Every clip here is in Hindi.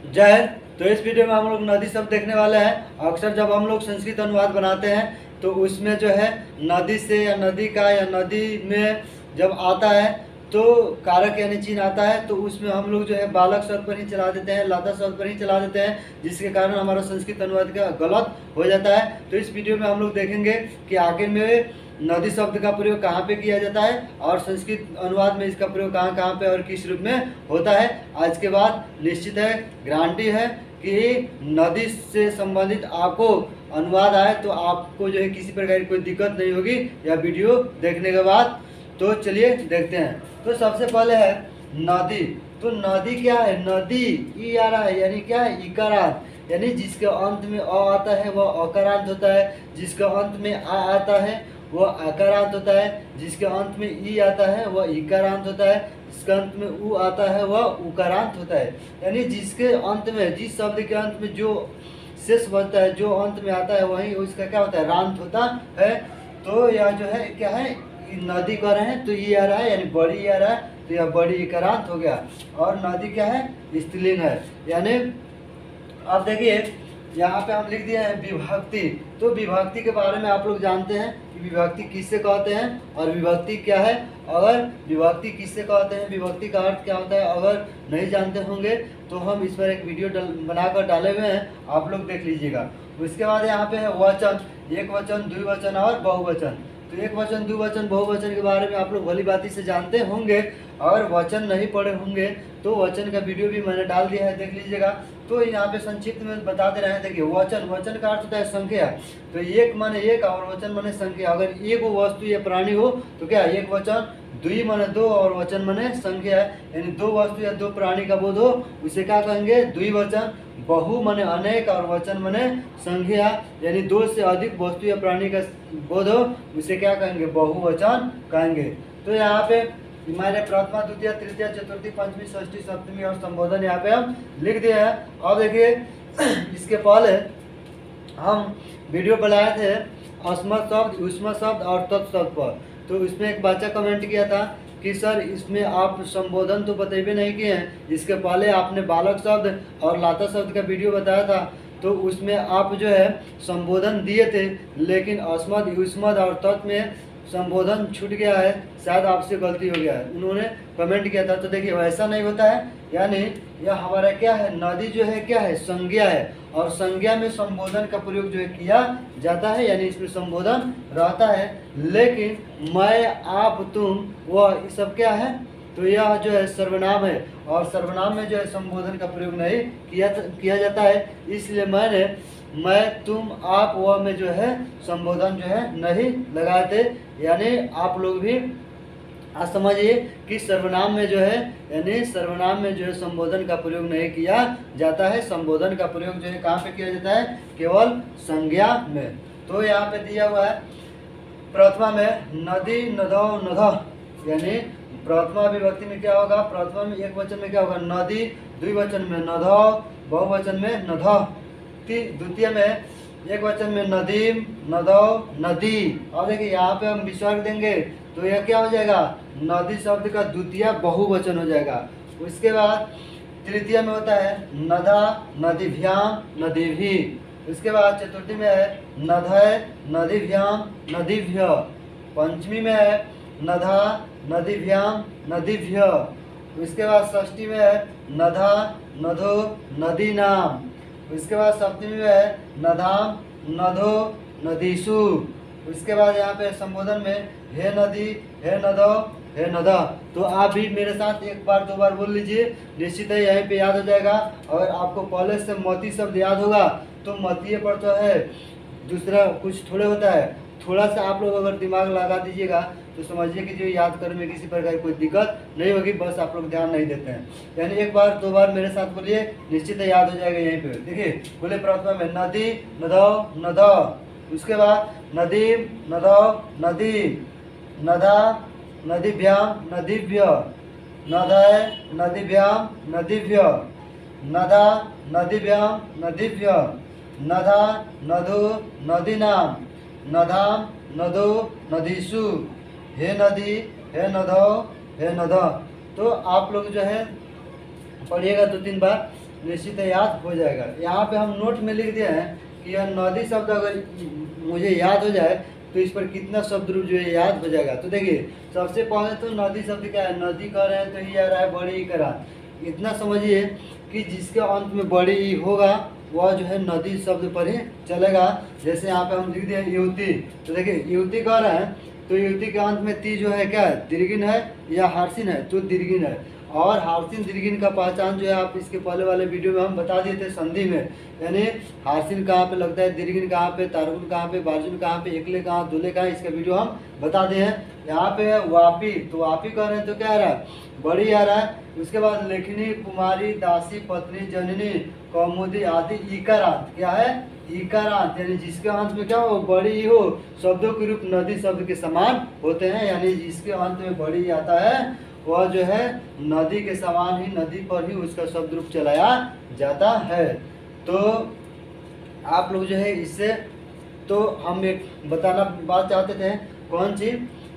जय हिंद। तो इस वीडियो में हम लोग नदी शब्द देखने वाले हैं। अक्सर जब हम लोग संस्कृत अनुवाद बनाते हैं तो उसमें जो है नदी से या नदी का या नदी में जब आता है तो कारक यानी चिन्ह आता है, तो उसमें हम लोग जो है बालक शब्द पर ही चला देते हैं, लाता शब्द पर ही चला देते हैं, जिसके कारण हमारा संस्कृत अनुवाद का गलत हो जाता है। तो इस वीडियो में हम लोग देखेंगे कि आखिर में नदी शब्द का प्रयोग कहाँ पे किया जाता है और संस्कृत अनुवाद में इसका प्रयोग कहाँ कहाँ पे और किस रूप में होता है। आज के बाद निश्चित है, गारंटी है कि नदी से संबंधित आपको अनुवाद आए तो आपको जो है किसी प्रकार की कोई दिक्कत नहीं होगी यह वीडियो देखने के बाद। तो चलिए देखते हैं। तो सबसे पहले है नदी। तो नदी क्या है? नदी ई आ रहा है यानी क्या है? इकारांत, यानी जिसके अंत में अ आता है वह अकारांत होता है, जिसके अंत में आ आता है वह आकारांत होता है, जिसके अंत में ई आता है वह इकारांत होता है, जिसके अंत में उ आता है वह उकारांत होता है। यानी जिसके अंत में, जिस शब्द के अंत में जो शेष बचता है, जो अंत में आता है वही उसका क्या होता है? रांत होता है। तो यह जो है क्या है? नदी कर रहे हैं तो ये आ रहा है यानी बड़ी आ रहा है, तो यह बड़ी इकारांत हो गया। और नदी क्या है? स्त्रीलिंग है। यानी अब देखिए यहाँ पे हम लिख दिए हैं विभक्ति। तो विभक्ति के बारे में आप लोग जानते हैं कि विभक्ति किससे कहते हैं और विभक्ति क्या है। अगर विभक्ति किससे कहते हैं, विभक्ति का अर्थ क्या होता है, अगर नहीं जानते होंगे तो हम इस पर एक वीडियो बनाकर डाले हुए हैं, आप लोग देख लीजिएगा। उसके बाद यहाँ पे है वचन, एक वचन, द्विवचन और बहुवचन। तो एक वचन, द्विवचन, बहुवचन के बारे में आप लोग भली भांति से जानते होंगे। अगर वचन नहीं पढ़े होंगे तो वचन का वीडियो भी मैंने डाल दिया है, देख लीजिएगा। तो यहाँ पे संक्षिप्त में बता दे रहे हैं। देखिए वचन, वचन का अर्थ होता है संख्या। तो एक माने एक और वचन माने संख्या। अगर एक वस्तु या प्राणी हो तो क्या एक वचन, द्वि माने दो और वचन माने संख्या है, यानी दो वस्तु या दो प्राणी का बोध हो उसे क्या कहेंगे? द्विवचन। बहु माने अनेक और वचन माने संख्या, यानी दो से अधिक वस्तु या प्राणी का बोध हो उसे क्या कहेंगे? बहुवचन कहेंगे। तो यहाँ पे मैंने प्रथमा, द्वितीय, तृतीय, चतुर्थी, पंचमी, षष्ठी, सप्तमी और संबोधन यहाँ पे हम लिख दिए हैं। अब देखिए इसके पहले हम वीडियो बनाए थे अस्मत् शब्द, युष्मत् शब्द और तत्शब्द पर। तो इसमें एक बच्चा कमेंट किया था कि सर इसमें आप संबोधन तो बतेबे नहीं किए हैं, इसके पहले आपने बालक शब्द और लाता शब्द का वीडियो बताया था, तो उसमें आप जो है संबोधन दिए थे, लेकिन अस्मत्, युष्मत् और तत् में संबोधन छूट गया है, शायद आपसे गलती हो गया है, उन्होंने कमेंट किया था। तो देखिए वैसा नहीं होता है, यानी यह हमारा क्या है? नदी जो है क्या है? संज्ञा है, और संज्ञा में संबोधन का प्रयोग जो है किया जाता है, यानी इसमें संबोधन रहता है। लेकिन मैं, आप, तुम, वह सब क्या है? तो यह जो है सर्वनाम है, और सर्वनाम में जो है संबोधन का प्रयोग नहीं किया जाता है। इसलिए मैंने मैं, तुम, आप, वह में जो है संबोधन जो है नहीं लगाए थे। यानी आप लोग भी आज समझिए कि सर्वनाम में जो है, यानी सर्वनाम में जो है संबोधन का प्रयोग नहीं किया जाता है। संबोधन का प्रयोग जो है कहाँ पे किया जाता है? केवल संज्ञा में। तो यहाँ पे दिया हुआ है प्रथमा में नदी, नदौ, नदः, यानी प्रथमा विभक्ति में क्या होगा? प्रथमा में एक वचन में क्या होगा? नदी, द्विवचन में नदौ, बहुवचन में नदः, द्वितीय में एक वचन में नदीम, नदौ, नदी। अब देखिए यहाँ पे हम विसर्ग देंगे तो यह क्या हो जाएगा? नदी शब्द का द्वितीय बहुवचन हो जाएगा। उसके बाद तृतीय में होता है नदा, नदीभ्याम, नदीभि। उसके बाद चतुर्थी में है नधय, नदीभ्याम, नदीभ्य। पंचमी में है नधा, नदीभ्याम, नदीभ्य। उसके बाद षष्ठी में है नधा, नधो, नदीनाम। उसके बाद सप्तमी में है नधाम, नधो, नदीसु। उसके बाद यहाँ पे संबोधन में हे नदी, हे नदो, हे नदा। तो आप भी मेरे साथ एक बार दो बार बोल लीजिए, निश्चित है यहीं पे याद हो जाएगा। अगर आपको पहले से मति शब्द याद होगा तो मतीय पर तो है, दूसरा कुछ थोड़े होता है, थोड़ा सा आप लोग अगर दिमाग लगा दीजिएगा तो समझिए कि जो याद करने में किसी प्रकार की कोई दिक्कत नहीं होगी, बस आप लोग ध्यान नहीं देते हैं। यानी एक बार दो बार मेरे साथ बोलिए, निश्चित है याद हो जाएगा यहीं पे। देखिए बोले प्रथमा में नदी, नदौ, नद। उसके बाद नदीम, नदौ, नदी, नदा, नदीभ्याम, नदीभ्य, नदय, नदीभ्याम, नदीभ्य, नदा, नदीभ्याम, नदीभ्य, नदा, नधो, नदीनाम, नदाम, नदो, नदीसु। हे नदी, हे नदौ, हे नद। तो आप लोग जो है पढ़िएगा दो तीन बार। निश्चित याद हो जाएगा। यहाँ पे हम नोट में लिख दिए हैं कि यह नदी शब्द अगर मुझे याद हो जाए तो इस पर कितना शब्द रूप जो है याद हो जाएगा। तो देखिए सबसे पहले तो नदी शब्द क्या है, नदी कह रहे हैं तो ये आ रहा है बड़ी ई करा। इतना समझिए कि जिसके अंत में बड़ी ई होगा वह जो है नदी शब्द पर ही चलेगा। जैसे यहाँ पे हम लिख दिए युवती, तो देखिए युवती कह रहे हैं तो युवती के अंत में ती जो है क्या है, दीर्घिन है या हार्सिन है, तो दीर्घिन है। और हार्सिन दीर्घिन का पहचान जो है आप इसके पहले वाले वीडियो में हम बता दिए थे संधि में, यानी हार्सिन कहाँ पे लगता है, दीर्घिन कहाँ पे, तारगुन कहाँ पे, बार्जुन कहाँ पे, एकले कहाँ, दूल्हे कहाँ, इसका वीडियो हम बता दिए हैं। यहाँ पे वापी, तो वापी कह रहे हैं तो क्या आ रहा है, बड़ी आ रहा है। उसके बाद लेखनी, कुमारी, दासी, पत्नी, जननी, कौमुदी आदि इकारांत क्या है, इकारांत, यानी जिसके अंत में क्या हो, बड़ी हो, शब्दों के रूप नदी शब्द के समान होते हैं। यानी जिसके अंत में बड़ी आता है वह जो है नदी के समान ही, नदी पर ही उसका शब्द रूप चलाया जाता है। तो आप लोग जो है इससे, तो हम एक बताना बात चाहते थे, कौन सी,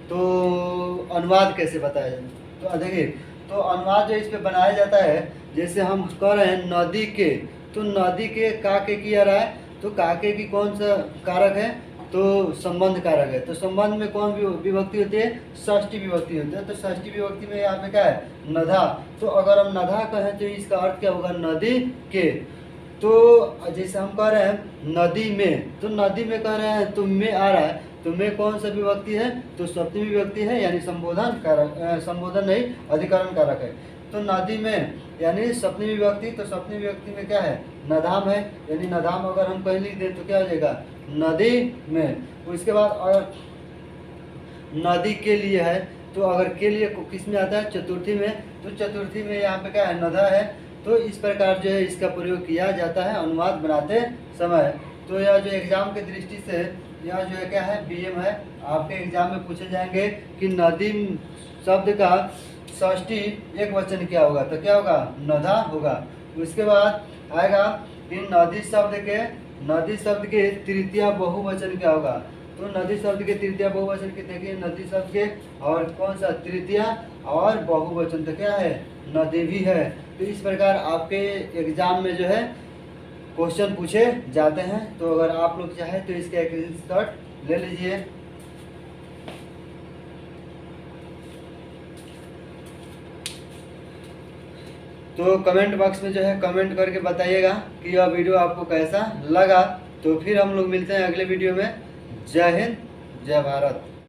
तो अनुवाद कैसे बताया जाए। तो देखिए तो अनुवाद जो इस पे बनाया जाता है, जैसे हम कह रहे हैं नदी के, तो नदी के का के किया रहा है, तो काके की कौन सा कारक है, तो संबंध कारक है। तो संबंध में कौन विभक्ति होती है, षष्ठी विभक्ति होती है। तो षष्ठी विभक्ति में यहाँ पे क्या है, नधा। तो अगर हम नधा कहें तो इसका अर्थ क्या होगा, नदी के। तो जैसे हम कह रहे हैं नदी में, तो नदी में कह रहे हैं तो में आ रहा है, तो में कौन सा विभक्ति है, तो सप्तमी विभक्ति है, यानी संबोधन कारक, संबोधन नहीं अधिकरण कारक है। तो नदी में यानी सप्तमी विभक्ति, तो सप्तमी विभक्ति में क्या है, नधाम है, यानी नधाम अगर हम कहीं लिख दें तो क्या हो जाएगा, नदी में। उसके बाद अगर नदी के लिए है, तो अगर के लिए किस में आता है, चतुर्थी में, तो चतुर्थी में यहाँ पे क्या है, नधा है। तो इस प्रकार जो है इसका प्रयोग किया जाता है अनुवाद बनाते समय। तो यह जो एग्जाम के दृष्टि से यह जो है क्या है, बीएम है। आपके एग्जाम में पूछे जाएंगे कि नदी शब्द का षष्ठी एक वचन क्या होगा, तो क्या होगा, नधा होगा। उसके बाद आएगा कि नदी शब्द के तृतीया बहुवचन क्या होगा। तो नदी शब्द के तृतीया बहुवचन के देखिए, नदी शब्द के और कौन सा तृतीया और बहुवचन, तो क्या है, नदी भी है। तो इस प्रकार आपके एग्जाम में जो है क्वेश्चन पूछे जाते हैं। तो अगर आप लोग चाहें तो इसका एक स्क्रीनशॉट ले लीजिए। तो कमेंट बॉक्स में जो है कमेंट करके बताइएगा कि यह वीडियो आपको कैसा लगा। तो फिर हम लोग मिलते हैं अगले वीडियो में। जय हिंद, जय भारत।